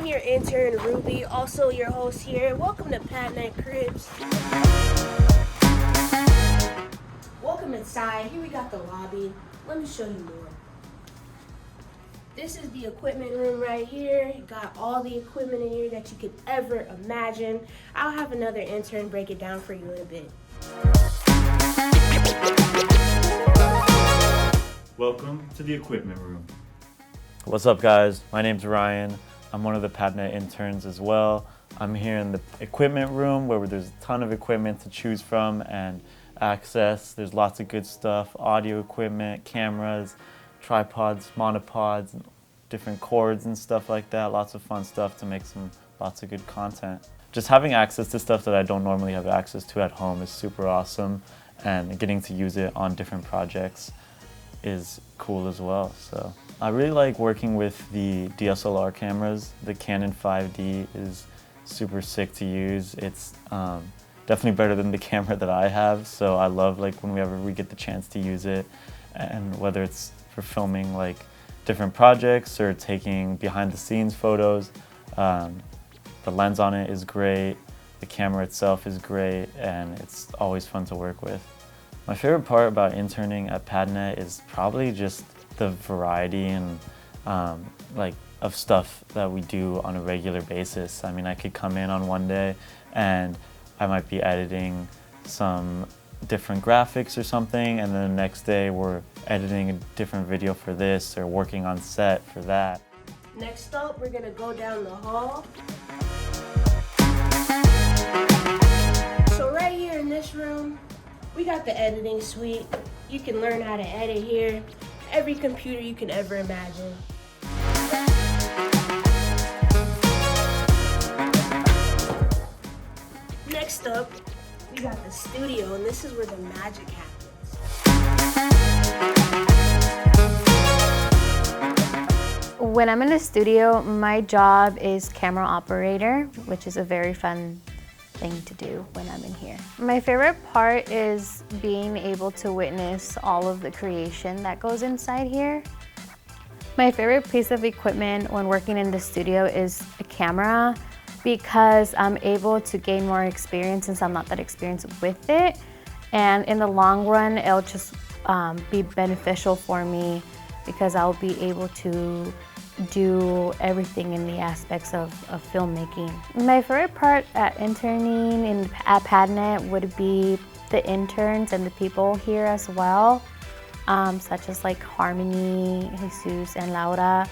I'm your intern, Ruby, also your host here. Welcome to Pat Night Cribs. Welcome inside. Here we got the lobby. Let me show you more. This is the equipment room right here. You got all the equipment in here that you could ever imagine. I'll have another intern break it down for you in a bit. Welcome to the equipment room. What's up, guys? My name's Ryan. I'm one of the PatNet interns as well. I'm here in the equipment room where there's a ton of equipment to choose from and access. There's lots of good stuff, audio equipment, cameras, tripods, monopods, different cords and stuff like that. Lots of fun stuff to make lots of good content. Just having access to stuff that I don't normally have access to at home is super awesome, and getting to use it on different projects is cool as well. So I really like working with the DSLR cameras. The Canon 5D is super sick to use. It's definitely better than the camera that I have, so I love whenever we get the chance to use it, and whether it's for filming like different projects or taking behind the scenes photos. The lens on it is great, the camera itself is great, and it's always fun to work with. My favorite part about interning at PatNet is probably just the variety and of stuff that we do on a regular basis. I mean, I could come in on one day and I might be editing some different graphics or something, and then the next day we're editing a different video for this or working on set for that. Next up, we're gonna go down the hall. So right here in this room, we got the editing suite. You can learn how to edit here. Every computer you can ever imagine. Next up, we got the studio, and this is where the magic happens. When I'm in the studio, my job is camera operator, which is a very fun thing to do when I'm in here. My favorite part is being able to witness all of the creation that goes inside here. My favorite piece of equipment when working in the studio is a camera, because I'm able to gain more experience since I'm not that experienced with it. And in the long run, it'll just be beneficial for me because I'll be able to do everything in the aspects of filmmaking. My favorite part at interning at PatNet would be the interns and the people here as well, such as like Harmony, Jesus, and Laura.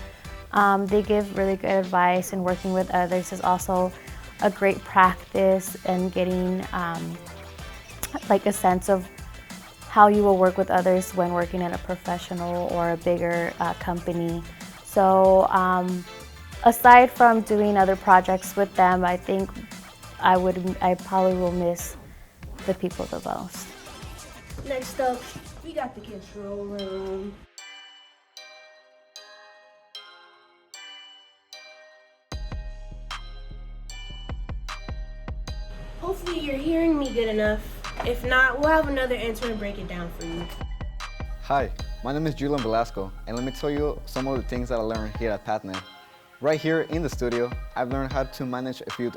They give really good advice, and working with others is also a great practice and getting a sense of how you will work with others when working in a professional or a bigger company. So aside from doing other projects with them, I think I probably will miss the people the most. Next up, we got the control room. Hopefully you're hearing me good enough. If not, we'll have another intern break it down for you. Hi, my name is Julian Velasco, and let me tell you some of the things that I learned here at PatNet. Right here in the studio, I've learned how to manage a few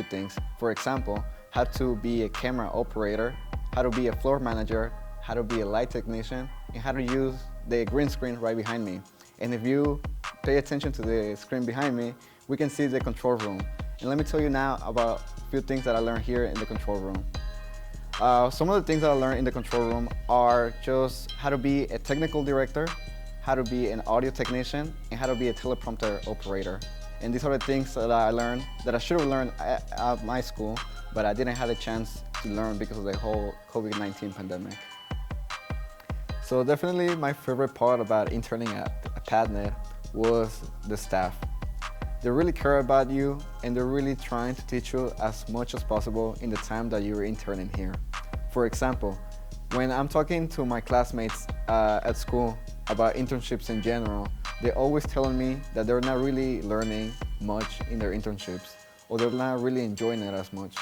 things. For example, how to be a camera operator, how to be a floor manager, how to be a light technician, and how to use the green screen right behind me. And if you pay attention to the screen behind me, we can see the control room. And let me tell you now about a few things that I learned here in the control room. Some of the things that I learned in the control room are just how to be a technical director, how to be an audio technician, and how to be a teleprompter operator. And these are the things that I learned that I should have learned at my school, but I didn't have a chance to learn because of the whole COVID-19 pandemic. So definitely my favorite part about interning at PatNet was the staff. They really care about you, and they're really trying to teach you as much as possible in the time that you're interning here. For example, when I'm talking to my classmates at school about internships in general, they're always telling me that they're not really learning much in their internships, or they're not really enjoying it as much.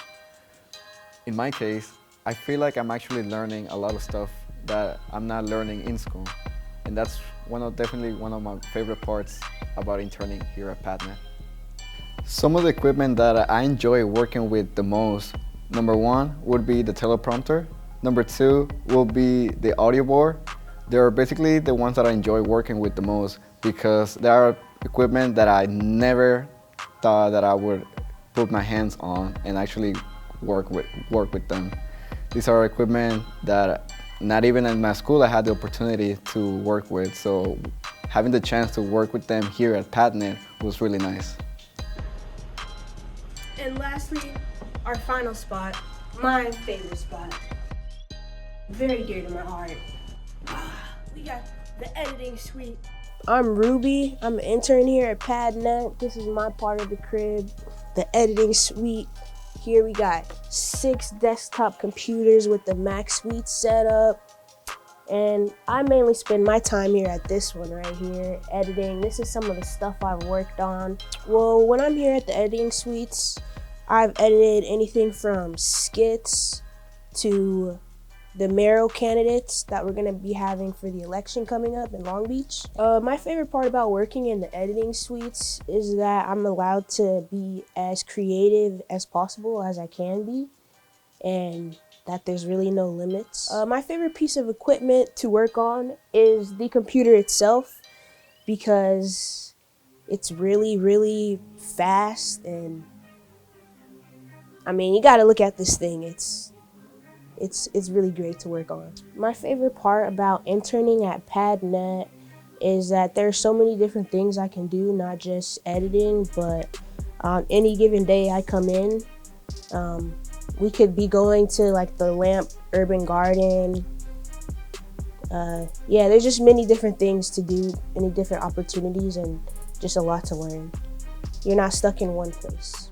In my case, I feel like I'm actually learning a lot of stuff that I'm not learning in school. And that's definitely one of my favorite parts about interning here at PatNet. Some of the equipment that I enjoy working with the most, number one would be the teleprompter. Number two will be the audio board. They're basically the ones that I enjoy working with the most because they are equipment that I never thought that I would put my hands on and actually work with them. These are equipment that not even in my school I had the opportunity to work with, so having the chance to work with them here at PatNet was really nice. And lastly, our final spot, my favorite spot. Very dear to my heart. We got the editing suite. I'm Ruby. I'm an intern here at PatNet. This is my part of the crib, the editing suite. Here we got 6 desktop computers with the Mac suite set up. And I mainly spend my time here at this one right here, editing. This is some of the stuff I've worked on. Well, when I'm here at the editing suites, I've edited anything from skits to the mayoral candidates that we're gonna be having for the election coming up in Long Beach. My favorite part about working in the editing suites is that I'm allowed to be as creative as possible as I can be, and that there's really no limits. My favorite piece of equipment to work on is the computer itself because it's really, really fast, and I mean, you gotta look at this thing. It's really great to work on. My favorite part about interning at PatNet is that there's so many different things I can do, not just editing, but on any given day I come in, we could be going to like the Lamp Urban Garden. Yeah, there's just many different things to do, many different opportunities, and just a lot to learn. You're not stuck in one place.